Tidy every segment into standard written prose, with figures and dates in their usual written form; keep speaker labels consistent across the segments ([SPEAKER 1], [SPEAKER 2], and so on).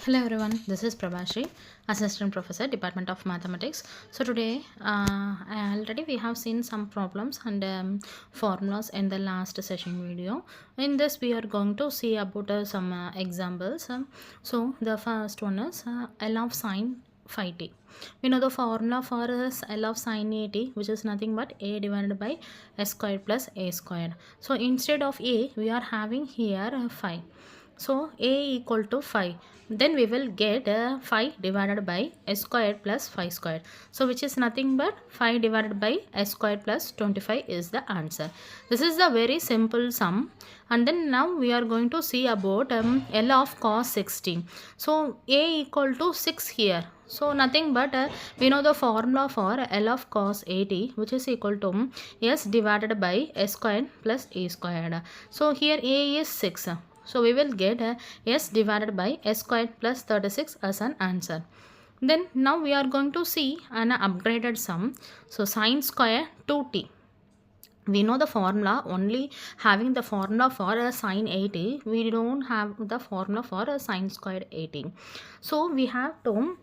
[SPEAKER 1] Hello everyone, this is Prabhashri, Assistant Professor, Department of Mathematics. So today, already we have seen some problems and formulas in the last session video. In this, we are going to see about some examples. So the first one is L of sine phi t. We know the formula for L of sine a t, which is nothing but a divided by s squared plus a squared. So instead of a, we are having here phi. So a equal to phi, then we will get phi divided by s squared plus phi squared. So which is nothing but phi divided by s squared plus 25 is the answer. This is the very simple sum. And then now we are going to see about L of cos 16. So a equal to 6 here. So nothing but we know the formula for L of cos 80, which is equal to s divided by s squared plus a squared. So here a is 6. So we will get s divided by s squared plus 36 as an answer. Then now we are going to see an upgraded sum. So sine square 2t. We know the formula, only having the formula for a sine 80. We don't have the formula for a sine squared 80. So we have to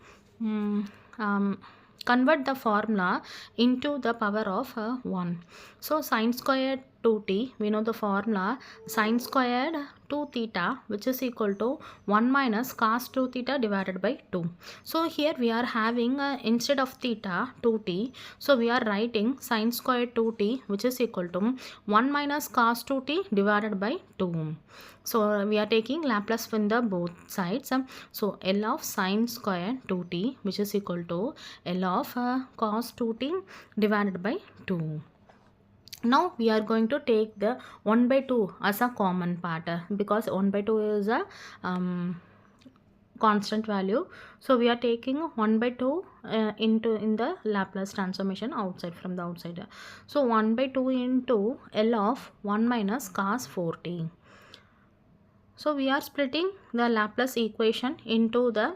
[SPEAKER 1] convert the formula into the power of 1. So sine squared 2t, we know the formula sine squared 2 theta, which is equal to 1 minus cos 2 theta divided by 2. So here we are having instead of theta 2t, so we are writing sine squared 2t, which is equal to 1 minus cos 2t divided by 2. So we are taking Laplace from the both sides. So L of sine square 2t, which is equal to L of cos 2t divided by 2. Now we are going to take the 1 by 2 as a common part because 1 by 2 is a constant value. So we are taking 1 by 2 in the Laplace transformation outside from the outside. So 1 by 2 into L of 1 minus cos 4t. So we are splitting the Laplace equation into the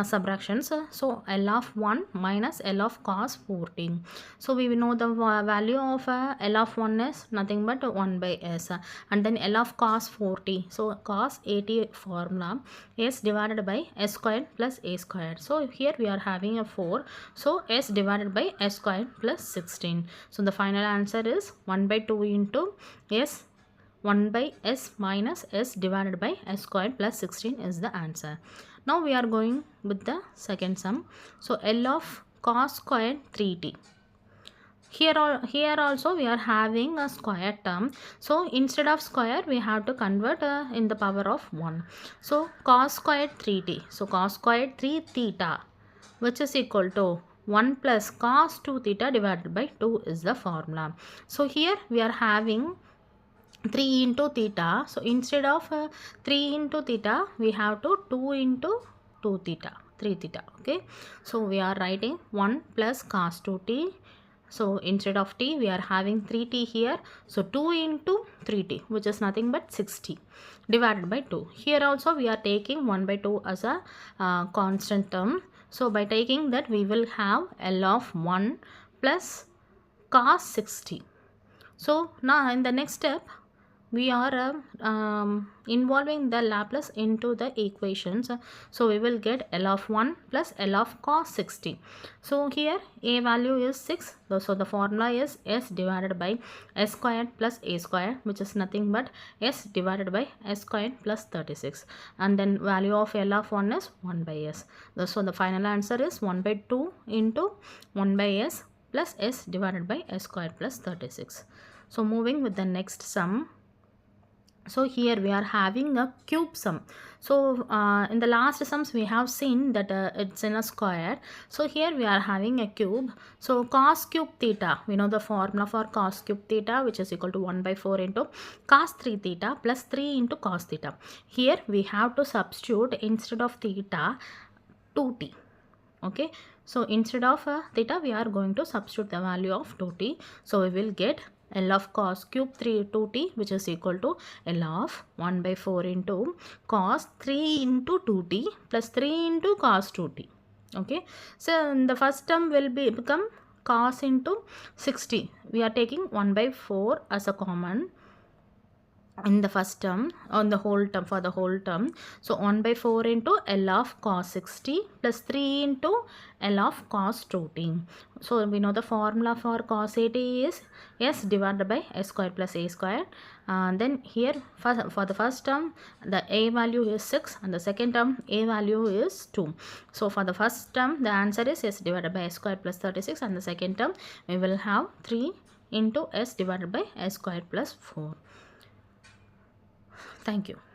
[SPEAKER 1] subtractions. So L of 1 minus L of cos 14. So we know the value of L of 1 is nothing but 1 by s. And then L of cos 40. So cos 80 formula s divided by s squared plus a squared. So here we are having a 4. So s divided by s squared plus 16. So the final answer is 1 by 2 into s 1 by s minus s divided by s squared plus 16 is the answer. Now we are going with the second sum. So L of cos squared 3t. Here also we are having a square term. So instead of square we have to convert in the power of 1. So cos squared 3t. So cos squared 3 theta, which is equal to 1 plus cos 2 theta divided by 2 is the formula. So here we are having 3 into theta. So instead of 3 into theta, we have to 2 into 2 theta, 3 theta. Okay. So we are writing 1 plus cos 2t. So instead of t, we are having 3t here. So 2 into 3t, which is nothing but 6t divided by 2. Here also we are taking 1 by 2 as a constant term. So by taking that, we will have L of 1 plus cos 60. So now in the next step, we are involving the Laplace into the equations. So we will get L of 1 plus L of cos 60. So here a value is 6. So the formula is s divided by s squared plus a squared, which is nothing but s divided by s squared plus 36. And then value of L of 1 is 1 by s. So the final answer is 1 by 2 into 1 by s plus s divided by s squared plus 36. So moving with the next sum. So here we are having a cube sum. So in the last sums we have seen that it's in a square. So here we are having a cube. So cos cube theta, we know the formula for cos cube theta, which is equal to 1 by 4 into cos 3 theta plus 3 into cos theta. Here we have to substitute instead of theta 2t. Okay. So instead of theta, we are going to substitute the value of 2t. So we will get L of cos cube 2t, which is equal to L of 1 by 4 into cos 3 into 2t plus 3 into cos 2t. Okay. So the first term will become cos into 60. We are taking 1 by 4 as a common. in the first term, on the whole term, for the whole term. So 1 by 4 into L of cos 60 plus 3 into L of cos 2t. So we know the formula for cos 80 is s divided by s square plus a square. Then here for the first term the a value is 6 and the second term a value is 2. So for the first term the answer is s divided by s square plus 36, and the second term we will have 3 into s divided by s square plus 4. Thank you.